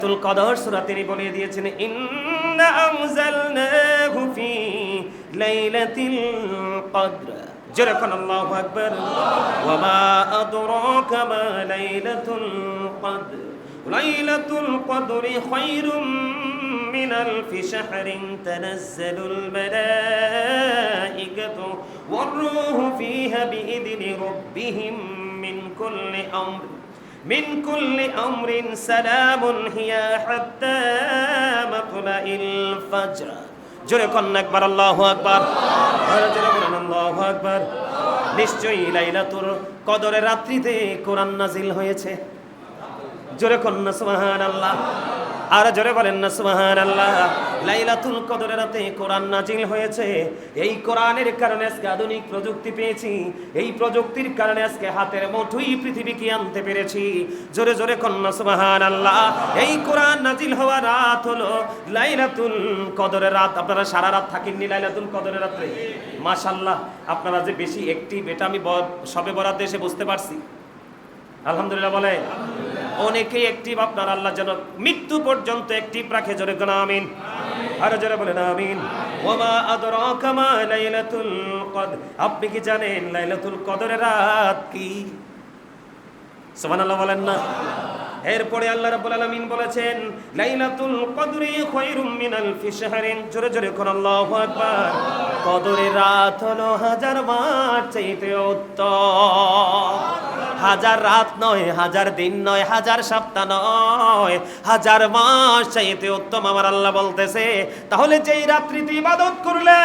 তুল কদর সূরা তিনি বলে দিয়েছেন ইন্না আনজালনাহু ফি লাইলাতিল কদর। জোরে কোন আল্লাহু আকবার। ওয়া মা আদরাকা মা লাইলাতুল কদর লাইলাতুল কদরি খায়রুম মিন আলফি শাহরিন তানাজ্জালুল মালাইকাতু ওয়ার রূহু ফিহা বিইذনি রাব্বিহিম من كل أمر سلام هي حتى مطلع الفجر। জোরে কন্যা একবার আল্লাহু আকবার। আর জোরে বলেন আল্লাহু আকবার। নিশ্চয়ই লাইলাতুল কদরের রাত্রিতে কোরআন নাজিল হয়েছে। জোরে কন্যা সুবহানাল্লাহ। আর জোরে বলেন না সুবহানাল্লাহ। লাইলাতুল কদরের রাতে কোরআন নাজিল হয়েছে। এই কোরআনের কারণে আজকে আধুনিক প্রযুক্তি পেয়েছি। এই প্রযুক্তির কারণে আজকে হাতের মুঠোয় পৃথিবীকে আনতে পেরেছি। জোরে জোরে কন্যা সুবহানাল্লাহ। এই কোরআন নাজিল হওয়া রাত হলো লাইলাতুল কদরের রাত। আপনারা সারা রাত থাকেননি লাইলাতুল কদরের রাতে? মাশাআল্লাহ, আপনারা যে বেশি অ্যাক্টিভ এটা আমি সবে বরাত এসে বুঝতে পারছি। আলহামদুলিল্লাহ বলে অনেকেই অ্যাক্টিভ। আপনার আল্লাহ যেন মৃত্যু পর্যন্ত অ্যাক্টিভ রাখে। জোরে কোন আমিন। আর জোরে বলেন আমিন। ওয়া মা আদরাকা মা লাইলাতুল কদর। আপনি কি জানেন লাইলাতুল কদরের রাত কি? সুবহানাল্লাহ বলেন না। এরপরে আল্লাহ রাব্বুল আলামিন বলেছেন লাইলাতুল কদরি খায়রুম মিন আলফি শাহরিন। জোরে জোরে কোন আল্লাহু আকবার। কদরের রাত হলো হাজার মাস চাইতে উত্তম। হাজার রাত নয়, হাজার দিন নয়, হাজার সপ্তাহ নয়, হাজার মাস চাইতে উত্তম আমার আল্লাহ বলতেছে। তাহলে যেই রাত্রিতে ইবাদত করলে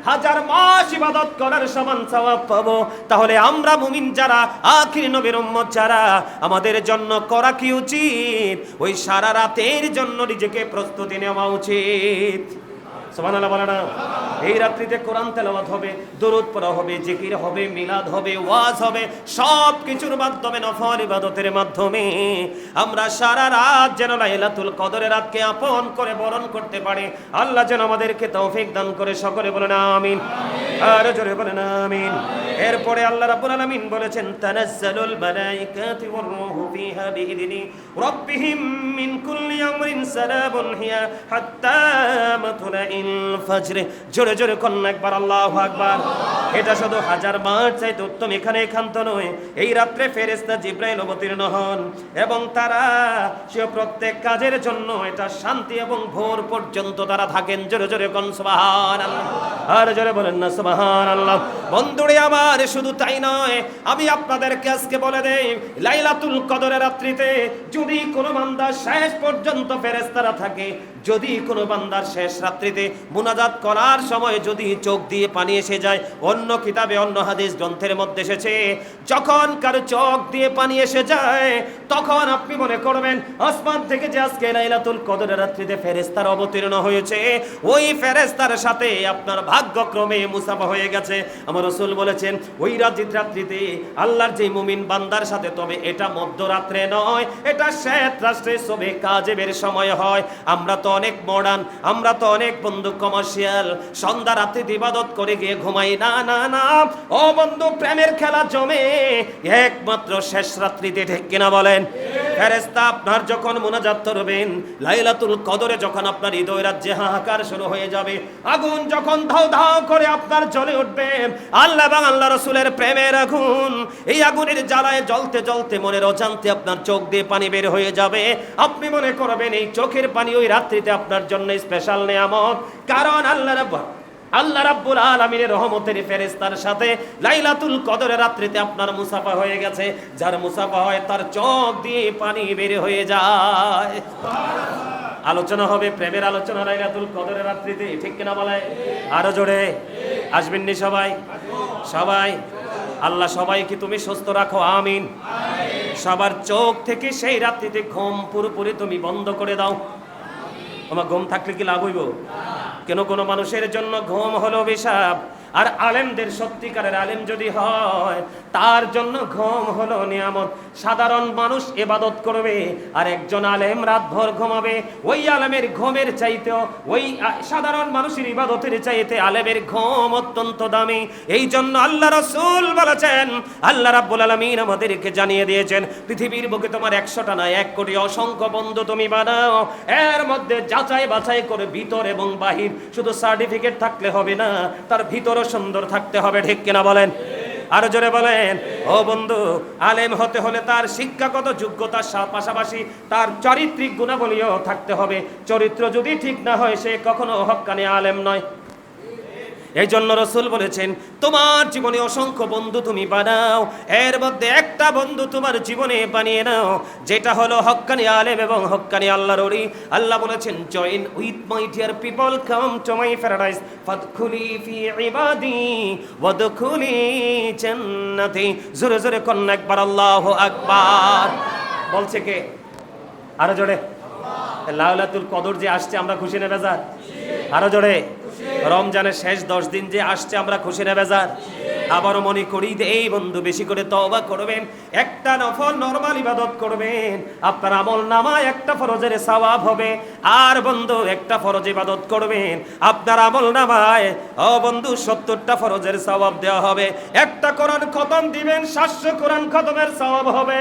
হাজার মাস ইবাদত করার সমান সওয়াব পাবো, তাহলে আমরা মুমিন যারা, আখির নবীর উম্মত যারা, আমাদের জন্য করা কি উচিত? ওই সারা রাতের জন্য নিজেকে প্রস্তুতি নেওয়া উচিত। সুবহানাল্লাহ বলে না। এই রাত্রিতে কোরআন তেলাওয়াত হবে, দরুদ পড়া হবে, জিকির হবে, মিলাদ হবে, ওয়াজ হবে, সব কিছুর মাধ্যমে, নফল ইবাদতের মাধ্যমে আমরা সারা রাত যেন লাইলাতুল কদরের রাতকে আপন করে বরণ করতে পারি। আল্লাহ যেন আমাদেরকে তৌফিক দান করে। সকলে বলেন আমিন। আর জোরে বলেন আমিন। এরপরে আল্লাহ রাব্বুল আলামিন বলেছেন তানাজ্জালুল মালাইকাতু ওয়ার রূহু ফিহা বিইذনি রাব্বিহিম মিন কুল্লি আমরিন সালামুন হিয়া হাত্তা মাতলাইল ফজর। জোরে জোরে কন্যা একবার আল্লাহু আকবার। এটা শুধু হাজার মাস চাইতে উত্তম। এখানে একান্ত নয়, এই রাত্রে ফেরেশতা জিবরাইল অবতীর্ণ হন এবং তারা সে প্রত্যেক কাজের জন্য এটা শান্তি এবং ভোর পর্যন্ত তারা থাকেন। জোরে জোরে কোন সুবহানাল্লাহ। আর জোরে বলেন না সুবহানাল্লাহ। বন্ধুরে আমার, শুধু তাই নয়, আমি আপনাদেরকে আজকে বলে দেই লাইলাতুল কদরের রাত্রিতে যদি কোনো বান্দা শেষ পর্যন্ত ফেরেশতারা থাকে, যদি কোনো বান্দার শেষ রাত্রিতে মুনাজাত করার সময় যদি চোখ দিয়ে পানি এসে যায়, অন্য কিতাবে অন্য হাদিস গ্রন্থের মধ্যে এসেছে যখন কারো চোখ দিয়ে পানি এসে যায় তখন আপনি মনে করবেন আসমান থেকে যে আজকে লাইলাতুল কদরের রাত্রিতে ফেরেশতারা অবতীর্ণ হয়েছে, ওই ফেরেশতার সাথে আপনার ভাগ্যক্রমে মুসাফা হয়ে গেছে। আমার রাসূল বলেছেন ওই রাত্রিতে আল্লাহর যে মুমিন বান্দার সাথে, তবে এটা মধ্যরাত্রে নয়, এটা শেষ রাত্রে সবে কাজের সময় হয়। আমরা তো অনেক মডার্ন, আমরা তো অনেক বন্ধু কমার্শিয়াল, সন্ধ্যা রাত্রিতে ইবাদত করে গিয়ে ঘুমাই। না না না, ও বন্ধু, প্রেমের খেলা জমে একমাত্র শেষ রাত্রিতে। ঠিক কিনা বলেন? ফেরেশতা আপনার যখন মুনাজাত করবেন লাইলাতুল কদরে, যখন আপনার হৃদয় রাজ্যে হাহাকার শুরু হয়ে যাবে, আগুন যখন ধাও ধাও করে আপনার জ্বলে উঠবে, আল্লাহ এবং আল্লাহ রাসূলের প্রেমের আগুন, এই আগুনের জ্বালায় জ্বলতে জ্বলতে মনের অজান্তে আপনার চোখ দিয়ে পানি বের হয়ে যাবে। আপনি মনে করবেন এই চোখের পানি ওই রাত্রিতে আপনার জন্য স্পেশাল নিয়ামত, কারণ আল্লাহ রাব্বুল আলামিনের রহমতের ফেরেশতার সাথে লাইলাতুল কদরের রাত্রিতে আপনার মুসাফা হয়ে গেছে। যার মুসাফা হয় তার চোখ দিয়ে পানি বের হয়ে যায়। আলোচনা হবে, প্রেমের আলোচনা লাইলাতুল কদরের রাত্রিতে। ঠিক কিনা বলে? আরো জোরে আসবেন নি সবাই? সবাই আল্লাহ সবাইকে তুমি সুস্থ রাখো, আমিন। সবার চোখ থেকে সেই রাত্রিতে ঘুম পুরোপুরি তুমি বন্ধ করে দাও। আমার ঘুম থাকলে কি লাভ হইব? কেন কোনো মানুষের জন্য ঘুম হলো অভিশাপ। আর আলেমদের, সত্যিকারের আলেম যদি হয় তার জন্য ঘুম হলো নিয়ামত। সাধারণ মানুষ ইবাদত করবে আর একজন আলেম রাতভর ঘুমাবে, ওই আলেমের ঘুমের চাইতেও ওই সাধারণ মানুষের ইবাদতের চাইতে আলেমের ঘুম অত্যন্ত দামি। এই জন্য আল্লাহ রাসূল বলেছেন, আল্লাহ রাব্বুল আলামিন আমাদেরকে জানিয়ে দিয়েছেন, পৃথিবীর বুকে তোমার 100টা না 1 কোটি অসংখ্য বন্ধু তুমি বানাও, এর মধ্যে যাচাই বাছাই করে ভিতর এবং বাহির। শুধু সার্টিফিকেট থাকলে হবে না, তার ভিতরও সুন্দর থাকতে হবে, ঠিক কিনা বলেন? আরো জোরে বলেন। ও বন্ধু, আলেম হতে হলে তার শিক্ষাগত যোগ্যতার পাশাপাশি তার চারিত্রিক গুণাবলীও থাকতে হবে। চরিত্র যদি ঠিক না হয় সে কখনো হক্কানি আলেম নয়। এই জন্য রাসূল বলেছেন, তোমার জীবনে অসংখ্য বন্ধু তুমি বানাও, এর মধ্যে একটা বন্ধু তোমার জীবনে বানিয়ে নাও, যেটা হলো হক্কানি আলেম এবং হক্কানি আল্লাহর ওলি। আল্লাহ বলেছেন, join with my dear people, come to my paradise, ফাদখুলি ফি ইবাদি ওয়াদখুলি জান্নাতি। জোরে জোরে কোন একবার আল্লাহু আকবার। বলছে কে? আরো জোরে। লাইলাতুল কদর যে আসছে আমরা খুশি না বেজার? আরো জোরে। রমজানের শেষ 10 দিন যে আসছে আমরা খুশি না বেজার? আবারও মনে করি যে এই বন্ধু বেশি করে তওবা করবেন, একটা নফল নরমাল ইবাদত করবেন, আপনার আমল নামায় একটা ফরজের সওয়াব হবে। আর বন্ধু একটা ফরজ ইবাদত করবেন, আপনার আমল নামায় ও বন্ধু 70টা ফরজের সওয়াব দেওয়া হবে। একটা কোরআন খতম দিবেন, 700 কোরআন খতমের সওয়াব হবে।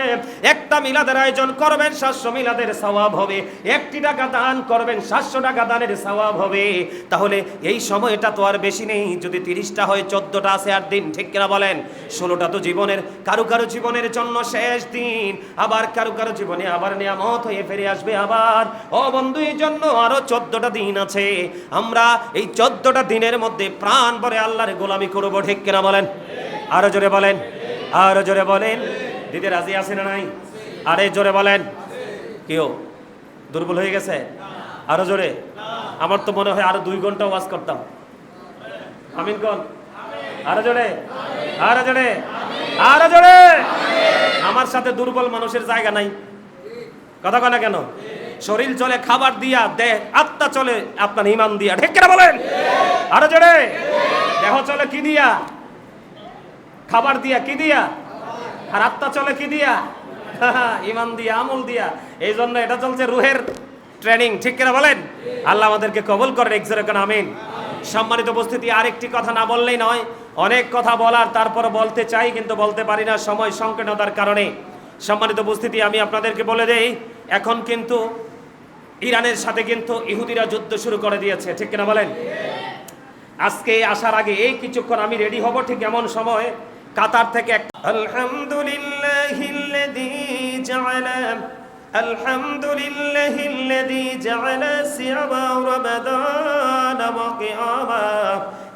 একটা মিলাদের আয়োজন করবেন, 700 মিলাদের সওয়াব হবে। 1 টাকা দান করবেন, 700 টাকা দানের সওয়াব হবে। তাহলে এই সময়টা তো আর বেশি নেই, যদি 30টা হয় 14টা আছে আর দিন, ঠিক কিনা বলেন? 16টা তো জীবনের কারো কারো জীবনের জন্য শেষ দিন, আবার কারো কারো জীবনে আবার নিয়ামত হয়ে ফিরে আসবে আবার। ও বন্ধু, এই জন্য আরো 14টা দিন আছে। আমরা এই 14টা দিনের মধ্যে প্রাণ ভরে আল্লাহর গোলামি করব, ঠিক কিনা বলেন? আরো জোরে বলেন, আরো জোরে বলেন। দিদি রাজি আছে না নাই? আরে জোরে বলেন। কেউ দুর্বল হয়ে গেছে? আরো জোরে। আমার তো মনে হয় আরো 2 ঘন্টা ওয়াজ করতাম। আমিন কোন? আরো জোরে, আরো জোরে, আরো জোরে। আমার সাথে দুর্বল মানুষের জায়গা নাই। কথা কয় না কেন? শরীর চলে খাবার দিয়া, দেহ আত্মা চলে আপনার ঈমান দিয়া, ঠিক কিনা বলেন? আরো জোরে। দেহ চলে কি দিয়া? খাবার দিয়া। কি দিয়া? আর আত্মা চলে কি দিয়া? ঈমান দিয়া, আমল দিয়া। এই জন্য এটা চলছে রুহের ট্রেনিং, ঠিক কিনা বলেন? আল্লাহ আমাদেরকে কবুল করেন, একজোরে কোন আমিন। সম্মানিত উপস্থিতি, আরেকটি কথা না বললেই নয়, অনেক কথা বলার, তারপর বলতে চাই কিন্তু বলতে পারি না সময় সংকীর্ণতার কারণে। সম্মানিত উপস্থিতি, আমি আপনাদেরকে বলে দেই, এখন কিন্তু ইরানের সাথে কিন্তু ইহুদিরা যুদ্ধ শুরু করে দিয়েছে, ঠিক কিনা বলেন? আজকে আসার আগে এই কিছুক্ষণ আমি রেডি হব, ঠিক এমন সময় কাতার থেকে আলহামদুলিল্লাহিল্লাযী জাআলা আলহামদুলিল্লাহিল্লাযী জাআলা সিয়ামা রমাদান ওয়া কিয়ামা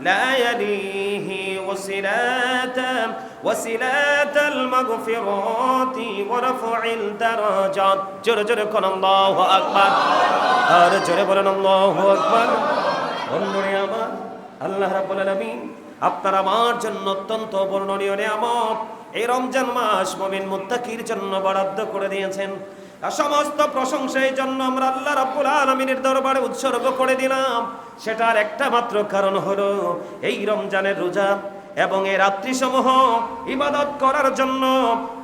লায়ালিহি ওয়াসিলাতাল মাগফিরাতি ওয়া রাফউল দারাজাত। জোরে জোরে কোন আল্লাহু আকবার। আর জোরে বলেন আল্লাহু আকবার। বন্ধুরে আমার, আল্লাহ রাব্বুল আলামিন আপনার আমার জন্য অত্যন্ত বর্ণনীয় নিয়ামত এই রমজান মাস মুমিন মুত্তাকির জন্য বরাদ্দ করে দিয়েছেন। সমস্ত প্রশংসা এই জন্য আমরা আল্লাহ রাব্বুল আলামিনের দরবারে উৎসর্গ করে দিলাম। সেটার একটা মাত্র কারণ হলো এই রমজানের রোজা এবং এই রাত্রিসমূহ ইবাদত করার জন্য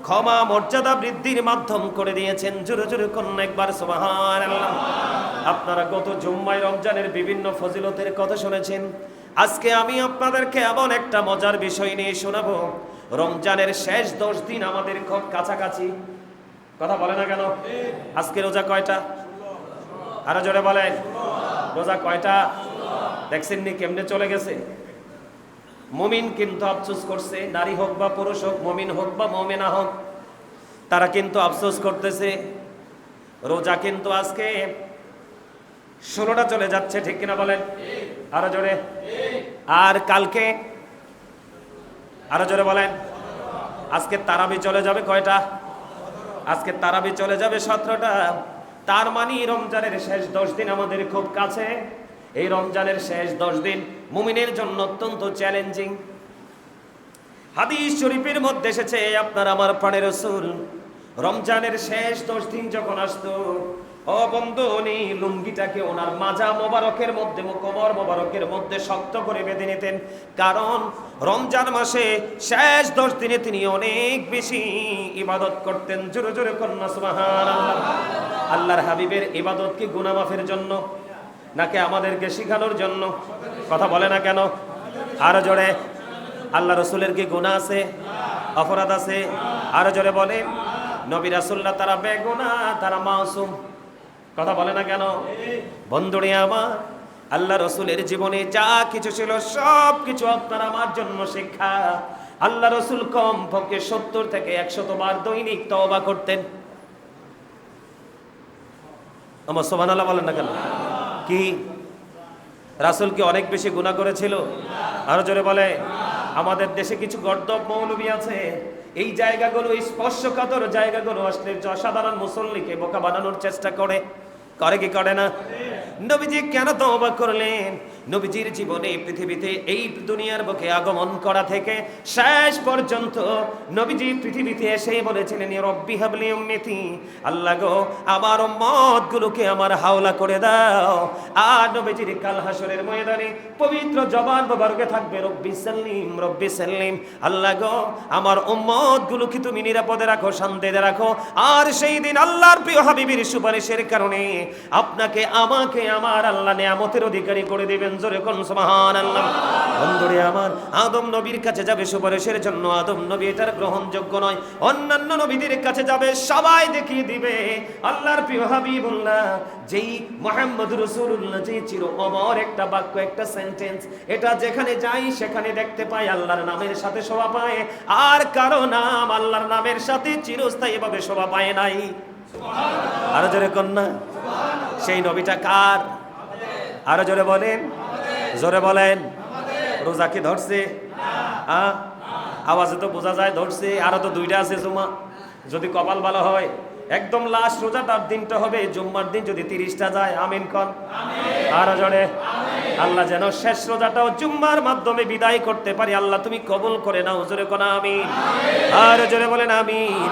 ক্ষমা মর্যাদা বৃদ্ধির মাধ্যম করে দিয়েছেন। জোরে জোরে কোন একবার সুবহানাল্লাহ। আপনারা গত জুম্মায় রমজানের বিভিন্ন ফজিলতের কথা শুনেছেন। আজকে আমি আপনাদেরকে এমন একটা মজার বিষয় নিয়ে শোনাবো। রমজানের শেষ 10 দিন আমাদের খুব কাছাকাছি। কথা বলে না কেন? আজকে রোজা কয়টা? আরো জোরে বলেন, রোজা কয়টা? দেখছেন নি কেমনে চলে গেছে? মুমিন কিন্তু আফসোস করছে, নারী হোক বা পুরুষ হোক, মুমিন হোক বা মুমিনা হোক, তারা কিন্তু আফসোস করতেছে। রোজা কিন্তু আজকে 16টা চলে যাচ্ছে, ঠিক কিনা বলেন? আরো জোরে। আর কালকে আরো জোরে বলেন। আজকে তারাবি চলে যাবে কয়টা? আজকে তারাবি চলে যাবে 17টা। তার মানে রমজানের শেষ 10 দিন আমাদের খুব কাছে। এই রমজানের শেষ 10 দিন মুমিনের জন্য অত্যন্ত চ্যালেঞ্জিং। হাদিস শরীফের মধ্যে এসেছে, আপনার আমার প্রাণের রাসূল রমজানের শেষ 10 দিন যখন আসতো, ও বন্ধু, উনি লুঙ্গিটাকে ওনার মাজা মোবারকের মধ্যে, কোমর মোবারকের মধ্যে শক্ত করে বেঁধে নিতেন, কারণ রমজান মাসে শেষ 10 দিনে তিনি অনেক বেশি ইবাদত করতেন। জোরে জোরে কন্যা সুবহানাল্লাহ। আল্লাহর হাবিবের ইবাদত কি গুনাহ মাফের জন্য নাকি আমাদেরকে শিখানোর জন্য? কথা বলে না কেন? আরো জোরে। আল্লাহ রসুলের কি গুনাহ আছে, অপরাধ আছে? আরো জোরে বলে। নবী রাসূলরা তারা বেগুনাহ, তারা মাসুম। কথা বলে না কেন? বন্ধুরে আমার, আল্লাহ রসুলের জীবনে যা কিছু ছিল সব কিছু আপনার আমার জন্য শিক্ষা। আল্লাহ রসুল কম পক্ষে 70 থেকে 100 বার দৈনিক তওবা করতেন। আমার সুবহানাল্লাহ বলেন না কেন? কি রাসূল কি অনেক বেশি গুনাহ করেছিল? আরো জোরে বলে। আমাদের দেশে কিছু গর্দভ মৌলবী আছে, এই জায়গাগুলো, স্পর্শকাতর জায়গাগুলো আসলে সাধারণ মুসল্লিকে বোকা বানানোর চেষ্টা করে কি করে না? নবীজি কেন তওবা করলেন? নবীজির জীবনে পৃথিবীতে এই দুনিয়ার বুকে আগমন করা থেকে শেষ পর্যন্ত নবীজি পৃথিবীতে এসে বলেছিলেন, রব্বি হাবলি উম্মতি, আল্লাহ গো আমার উম্মতগুলোকে আমার হাওলা করে দাও। আর নবীজির কাল হাসরের ময়দানে পবিত্র জবান মোবারকে থাকবে রব্বি সাল্লিম, রব্বি সাল্লিম, আল্লাহ গো আমার উম্মতগুলোকে তুমি নিরাপদে রাখো, শান্তিতে রাখো। আর সেই দিন আল্লাহর প্রিয় হাবিবের সুপারিশের কারণে আপনাকে আমাকে আমার আল্লাহ নিয়ামতের অধিকারী করে দিবেন। জোরে কোন সুবহানাল্লাহ। বন্ধুরে আমার, আদম নবীর কাছে যাবে সুপারিশের জন্য, আদম নবী এটার গ্রহণযোগ্য নয়। অন্যান্য নবীদের কাছে যাবে, সবাই দেখিয়ে দিবে আল্লাহর প্রিয় হাবিবুল্লাহ, যেই মুহাম্মদ রাসূলুল্লাহ, যে চির অমর একটা বাক্য, একটা সেন্টেন্স, এটা যেখানে যাই সেখানে দেখতে পাই আল্লাহর নামের সাথে শোভা পায়। আর কারো নাম আল্লাহর নামের সাথে চিরস্থায়ীভাবে শোভা পায় নাই। আরো জোরে কন্যা, সেই নবীটা কার? আরো জোরে বলেন, জোরে বলেন। রোজা কি ধরছে? আওয়াজে তো বোঝা যায় ধরছে। আরো তো 2টা আছে জুমা, যদি কপাল ভালো হয় একদম লাস্ট রোজাটার দিনটা হবে জুম্মার দিন, যদি 30টা যায় আমিন কন। আরো জোরে। আল্লাহ যেন শেষ রোজাটাও জুম্মার মাধ্যমে বিদায় করতে পারি। আল্লাহ তুমি কবুল করে নাও। জোরে কোন আমিন। আরো জোরে বলেন আমিন।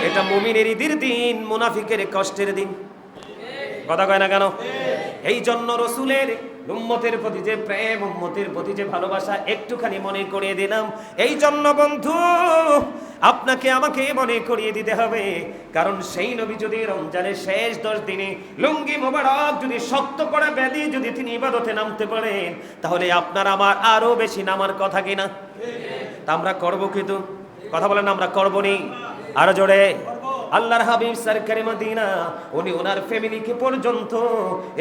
এটা মুমিনের ঈদের দিন, মুনাফিকের কষ্টের দিন। কথা কয় না কেন? এই জন্য রসুলের উম্মতের প্রতি যে প্রেম, উম্মতের প্রতি যে ভালোবাসা একটুখানি মনে করিয়ে দিলাম। এই জন্য বন্ধু, আপনাকে আমাকে মনে করিয়ে দিতে হবে, কারণ সেই নবী যদি রমজানের শেষ 10 দিনে লুঙ্গি মোবারক যদি শক্ত করে বেঁধে যদি তিনি ইবাদতে নামতে পারেন, তাহলে আপনার আমার আরো বেশি নামার কথা কিনা? তা আমরা করবো কিন্তু? কথা বলেন, আমরা করবো নি? আরো জোরে। আল্লাহর হাবিব সরকারে মদিনা, উনি ওনার ফ্যামিলিকে পর্যন্ত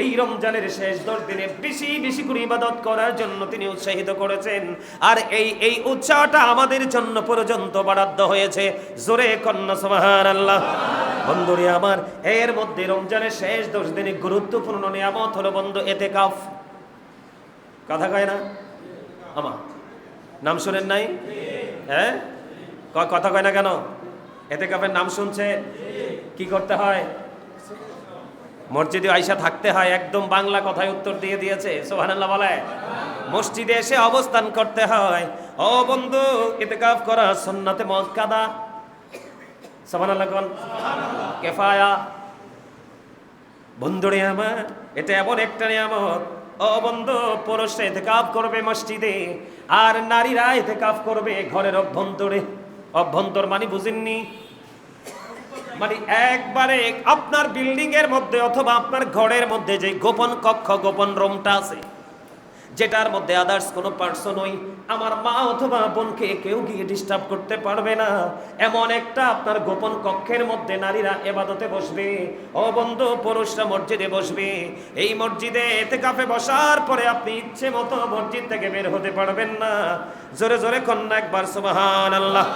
এই রমজানের শেষ 10 দিনে বেশি বেশি করে ইবাদত করার জন্য তিনি উৎসাহিত করেছেন। আর এই উৎসাহটা আমাদের জন্য পর্যন্ত বরাদ্দ হয়েছে। জোরে কন্যা সুবহানাল্লাহ। বন্ধুরে আমার, এর মধ্যে রমজানের শেষ 10 দিনে গুরুত্বপূর্ণ নিয়ামত হলো বন্ধু ইতিকাফ। কথা কয় না? আমার নাম শুনেন নাই? হ্যাঁ, কথা কয় না কেন? ইতিকাফের নাম শুনছেন? কি করতে হয়? মসজিদে আইসা থাকতে হয়। একদম বাংলা কথায় উত্তর দিয়ে দিয়েছে। সুবহানাল্লাহ বলে। মসজিদে এসে অবস্থান করতে হয়। ও বন্ধু, ইতিকাফ করা সুন্নাতে মুআক্কাদা। সুবহানাল্লাহ কোন? কিফায়া। বন্ধুরে আমার, এটা এমন একটা নিয়ামত। ও বন্ধু, পুরুষরা ইতিকাফ করবে মসজিদে, আর নারীরা ইতিকাফ করবে ঘরের অভ্যন্তরে। অভ্যন্তর মানে বুঝেননি? মানে একবারে আপনার বিল্ডিং এর মধ্যে অথবা আপনার ঘরের মধ্যে যে গোপন কক্ষ, গোপন রুমটা আছে, যেটার মধ্যে আদার্স কোনো পার্সন ওই আমার মা অথবা বোনকে কেউ গিয়ে ডিস্টার্ব করতে পারবে না, এমন একটা আপনার গোপন কক্ষের মধ্যে নারীরা ইবাদতে বসবে। ও বন্ধু, পুরুষরা মসজিদে বসবে। এই মসজিদে ইতিকাফে বসার পরে আপনি ইচ্ছে মতো মসজিদ থেকে বের হতে পারবেন না। জোরে জোরে কন্যা একবার সুবহানাল্লাহ।